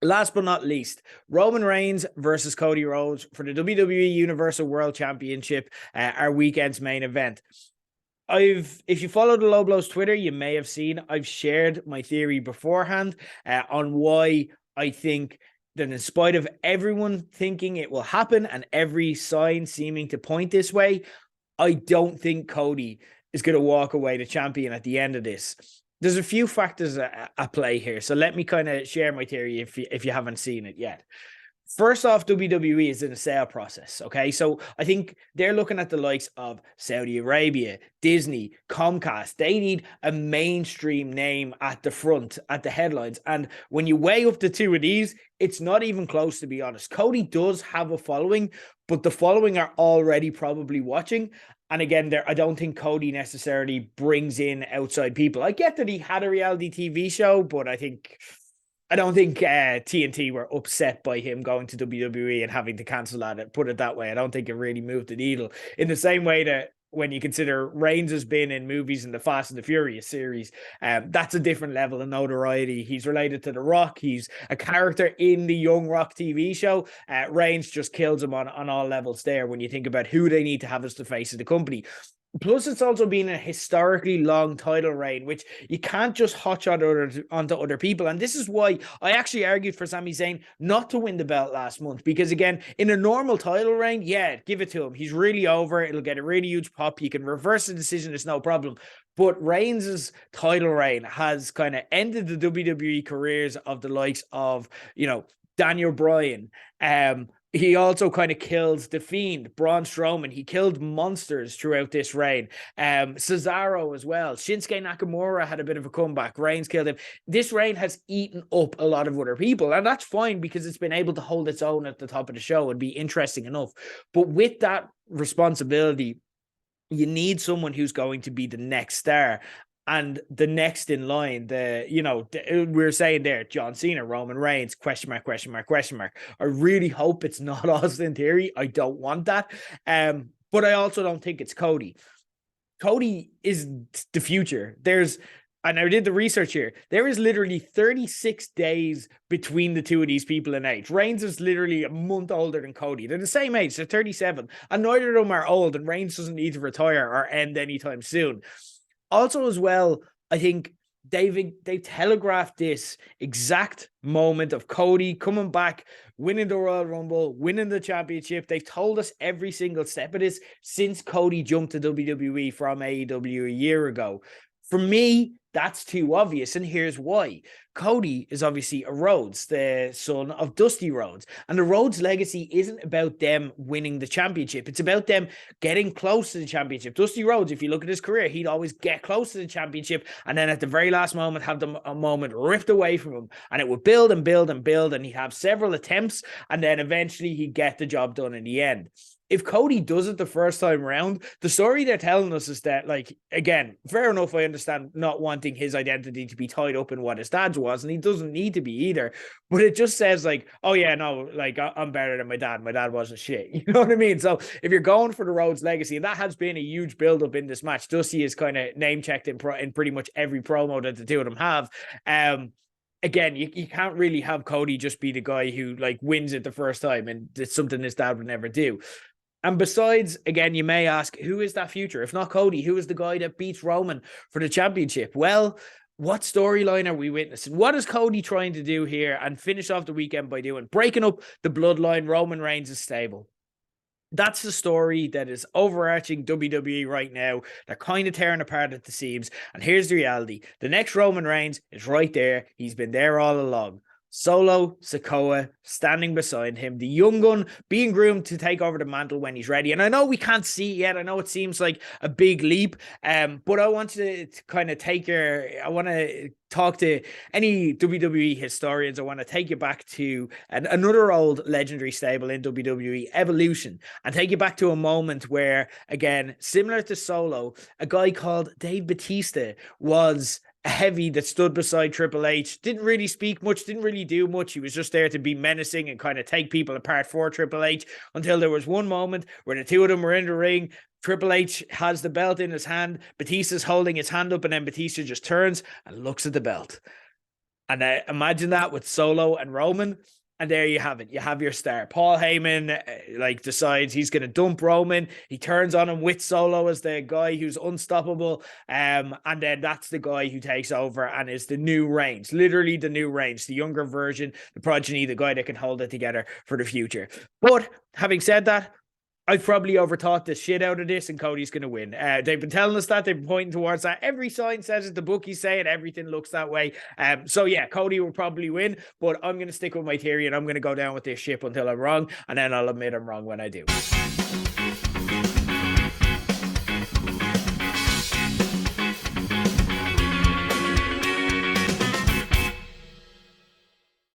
Last but not least, Roman Reigns versus Cody Rhodes for the WWE Universal World Championship, our weekend's main event. If you follow the Low Blows Twitter, you may have seen I've shared my theory beforehand on why I think that in spite of everyone thinking it will happen and every sign seeming to point this way, I don't think Cody is going to walk away the champion at the end of this. There's a few factors at play here, so let me kind of share my theory if you haven't seen it yet. First off, WWE is in a sale process. Okay. So I think they're looking at the likes of Saudi Arabia, Disney, Comcast. They need a mainstream name at the front, at the headlines. And when you weigh up the two of these, it's not even close, to be honest. Cody does have a following, but the following are already probably watching. And again, I don't think Cody necessarily brings in outside people. I get that he had a reality TV show, but I don't think TNT were upset by him going to WWE and having to cancel that. Put it that way. I don't think it really moved the needle in the same way that when you consider Reigns has been in movies in the Fast and the Furious series, that's a different level of notoriety. He's related to The Rock. He's a character in the Young Rock TV show. Reigns just kills him on all levels there when you think about who they need to have as the face of the company. Plus, it's also been a historically long title reign, which you can't just hotshot onto other people. And this is why I actually argued for Sami Zayn not to win the belt last month. Because again, in a normal title reign, yeah, give it to him. He's really over. It'll get a really huge pop. You can reverse the decision. It's no problem. But Reigns' title reign has kind of ended the WWE careers of the likes of, Daniel Bryan, he also kind of killed The Fiend, Braun Strowman. He killed monsters throughout this reign. Cesaro as well. Shinsuke Nakamura had a bit of a comeback. Reigns killed him. This reign has eaten up a lot of other people, and that's fine because it's been able to hold its own at the top of the show and be interesting enough. But with that responsibility, you need someone who's going to be the next star. And the next in line, we're saying there, John Cena, Roman Reigns, question mark, question mark, question mark. I really hope it's not Austin Theory. I don't want that. But I also don't think it's Cody. Cody is the future. And I did the research here. There is literally 36 days between the two of these people in age. Reigns is literally a month older than Cody. They're the same age. They're 37. And neither of them are old. And Reigns doesn't need to retire or end anytime soon. Also, as well, I think they telegraphed this exact moment of Cody coming back, winning the Royal Rumble, winning the championship. They've told us every single step of this since Cody jumped to WWE from AEW a year ago. For me, that's too obvious, and here's why. Cody is obviously a Rhodes, the son of Dusty Rhodes, and the Rhodes legacy isn't about them winning the championship. It's about them getting close to the championship. Dusty Rhodes, if you look at his career, he'd always get close to the championship, and then at the very last moment, have a moment ripped away from him, and it would build and build and build, and he'd have several attempts, and then eventually he'd get the job done in the end. If Cody does it the first time around, the story they're telling us is that, again, fair enough, I understand not wanting his identity to be tied up in what his dad's was, and he doesn't need to be either. But it just says, oh, yeah, no, I'm better than my dad. My dad wasn't shit. You know what I mean? So if you're going for the Rhodes legacy, and that has been a huge build-up in this match, Dusty is kind of name-checked in pretty much every promo that the two of them have. Again, you can't really have Cody just be the guy who wins it the first time, and it's something his dad would never do. And besides, again, you may ask, who is that future? If not Cody, who is the guy that beats Roman for the championship? Well, what storyline are we witnessing? What is Cody trying to do here and finish off the weekend by doing? Breaking up the bloodline, Roman Reigns' stable. That's the story that is overarching WWE right now. They're kind of tearing apart at the seams. And here's the reality. The next Roman Reigns is right there. He's been there all along. Solo Sikoa standing beside him, the young gun being groomed to take over the mantle when he's ready. And I know we can't see it yet. I know it seems like a big leap, but I want to kind of I want to talk to any WWE historians. I want to take you back to another old legendary stable in WWE, Evolution, and take you back to a moment where, again, similar to Solo, a guy called Dave Bautista was a heavy that stood beside Triple H, didn't really speak much, didn't really do much. He was just there to be menacing and kind of take people apart for Triple H, until there was one moment where the two of them were in the ring. Triple H has the belt in his hand. Batista's holding his hand up, and then Batista just turns and looks at the belt. And imagine that with Solo and Roman. And there you have it. You have your star. Paul Heyman decides he's going to dump Roman. He turns on him with Solo as the guy who's unstoppable. And then that's the guy who takes over and is the new Reigns. Literally the new Reigns, the younger version, the progeny, the guy that can hold it together for the future. But having said that, I've probably overthought the shit out of this, and Cody's going to win. They've been telling us that. They've been pointing towards that. Every sign says it. The bookies say it. Everything looks that way. So yeah, Cody will probably win, but I'm going to stick with my theory, and I'm going to go down with this ship until I'm wrong, and then I'll admit I'm wrong when I do.